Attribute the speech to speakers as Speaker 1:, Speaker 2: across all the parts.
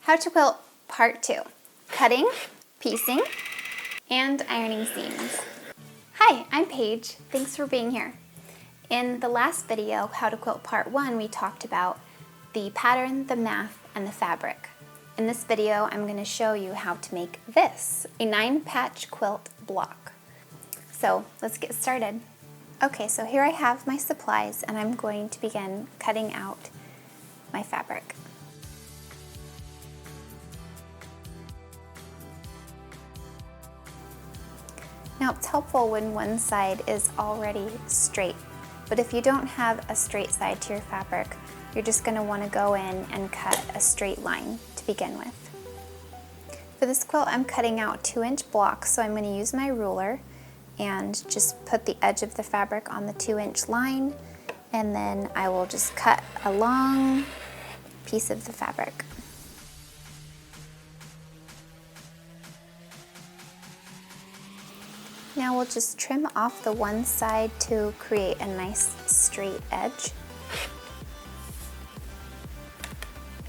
Speaker 1: How to quilt part 2, cutting, piecing, and ironing seams. Hi, I'm Paige. Thanks for being here. In the last video, How to Quilt Part 1, we talked about the pattern, the math, and the fabric. In this video, I'm going to show you how to make this, a 9-patch quilt block. So let's get started. Okay, so here I have my supplies, and I'm going to begin cutting out my fabric. Now it's helpful when one side is already straight, but if you don't have a straight side to your fabric, you're just going to want to go in and cut a straight line to begin with. For this quilt, I'm cutting out 2-inch blocks, so I'm going to use my ruler and just put the edge of the fabric on the 2-inch line, and then I will just cut a long piece of the fabric. Now we'll just trim off the one side to create a nice straight edge.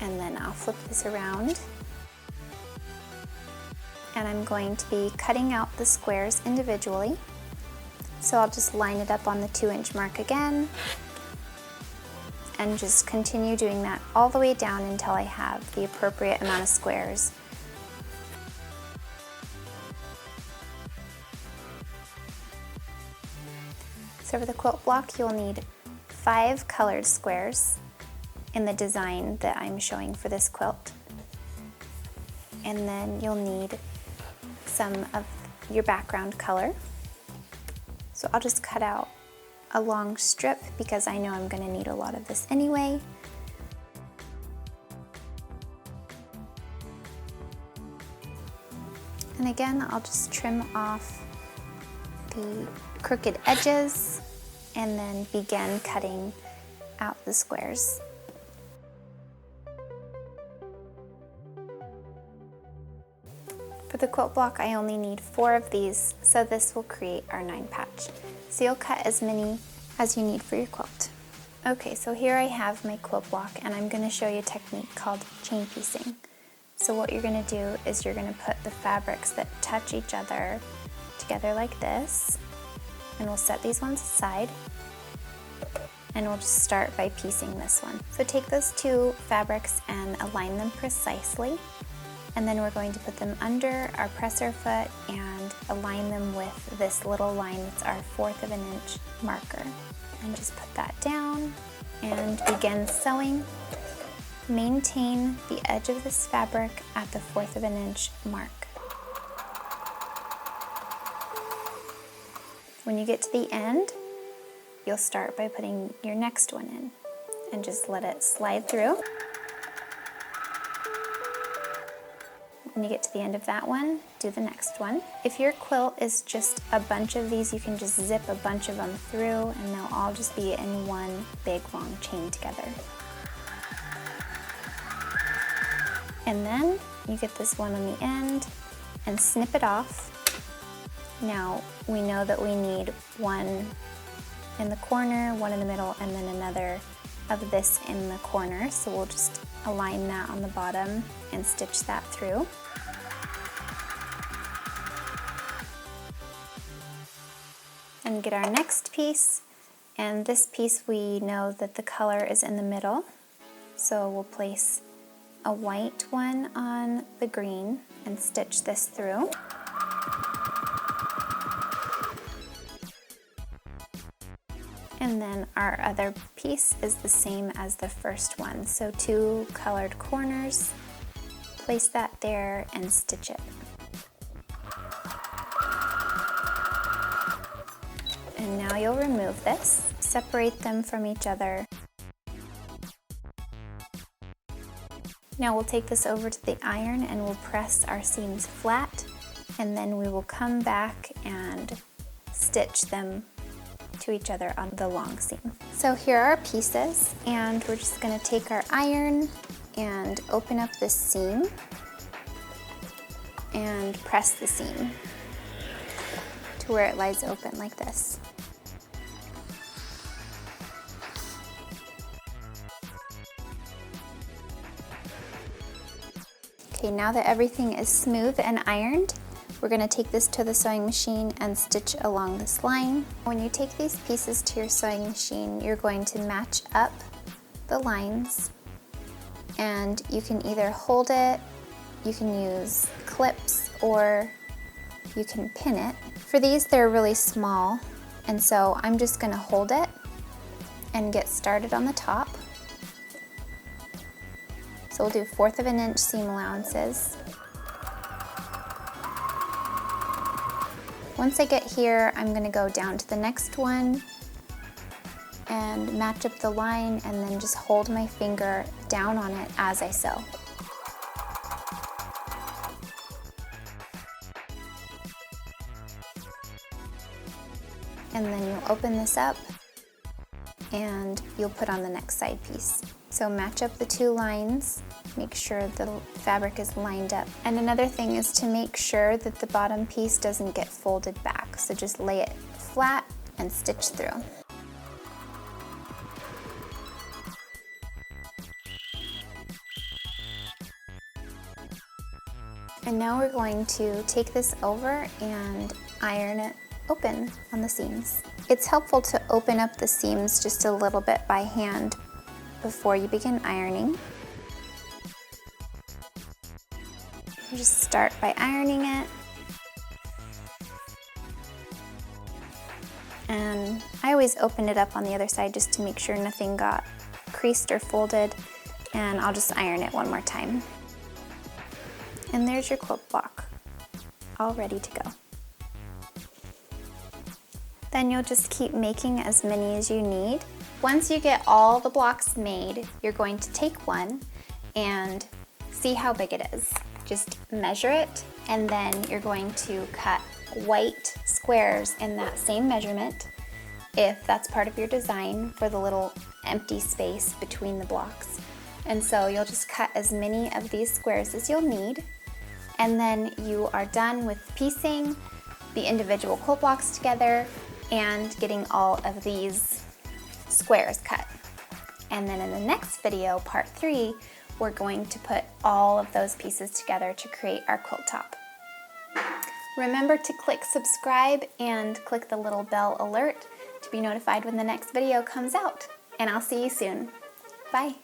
Speaker 1: And then I'll flip this around. And I'm going to be cutting out the squares individually. So I'll just line it up on the 2-inch mark again. And just continue doing that all the way down until I have the appropriate amount of squares. So for the quilt block, you'll need 5 colored squares in the design that I'm showing for this quilt. And then you'll need some of your background color. So I'll just cut out a long strip because I know I'm going to need a lot of this anyway. And again, I'll just trim off the crooked edges and then begin cutting out the squares. For the quilt block, I only need 4 of these, so this will create our 9-patch. So you'll cut as many as you need for your quilt. Okay, so here I have my quilt block, and I'm going to show you a technique called chain piecing. So what you're going to do is you're going to put the fabrics that touch each other together like this, and we'll set these ones aside, and we'll just start by piecing this one. So take those 2 fabrics and align them precisely, and then we're going to put them under our presser foot and align them with this little line that's our 1/4 of an inch marker. And just put that down and begin sewing. Maintain the edge of this fabric at the 1/4 of an inch mark. When you get to the end, you'll start by putting your next one in and just let it slide through. When you get to the end of that one, do the next one. If your quilt is just a bunch of these, you can just zip a bunch of them through and they'll all just be in one big long chain together. And then you get this one on the end and snip it off. Now we know that we need one in the corner, one in the middle, and then another of this in the corner. So we'll just align that on the bottom and stitch that through. And get our next piece, and this piece we know that the color is in the middle. So we'll place a white one on the green and stitch this through. And then our other piece is the same as the first one. So 2 colored corners, place that there and stitch it. And now you'll remove this, separate them from each other. Now we'll take this over to the iron and we'll press our seams flat, and then we will come back and stitch them to each other on the long seam. So here are our pieces, and we're just going to take our iron and open up this seam and press the seam to where it lies open like this. Okay, now that everything is smooth and ironed, we're going to take this to the sewing machine and stitch along this line. When you take these pieces to your sewing machine, you're going to match up the lines, and you can either hold it, you can use clips, or you can pin it. For these, they're really small, and so I'm just going to hold it and get started on the top. So we'll do 1/4 of an inch seam allowances. Once I get here, I'm going to go down to the next one and match up the line, and then just hold my finger down on it as I sew. And then you'll open this up and you'll put on the next side piece. So match up the two lines, make sure the fabric is lined up. And another thing is to make sure that the bottom piece doesn't get folded back. So just lay it flat and stitch through. And now we're going to take this over and iron it open on the seams. It's helpful to open up the seams just a little bit by hand before you begin ironing. Just start by ironing it. And I always open it up on the other side just to make sure nothing got creased or folded, and I'll just iron it one more time. And there's your quilt block, all ready to go. Then you'll just keep making as many as you need. Once you get all the blocks made, you're going to take one and see how big it is. Just measure it, and then you're going to cut white squares in that same measurement, if that's part of your design, for the little empty space between the blocks. And so you'll just cut as many of these squares as you'll need, and then you are done with piecing the individual quilt blocks together and getting all of these squares cut. And then in the next video, part 3, we're going to put all of those pieces together to create our quilt top. Remember to click subscribe and click the little bell alert to be notified when the next video comes out. And I'll see you soon. Bye.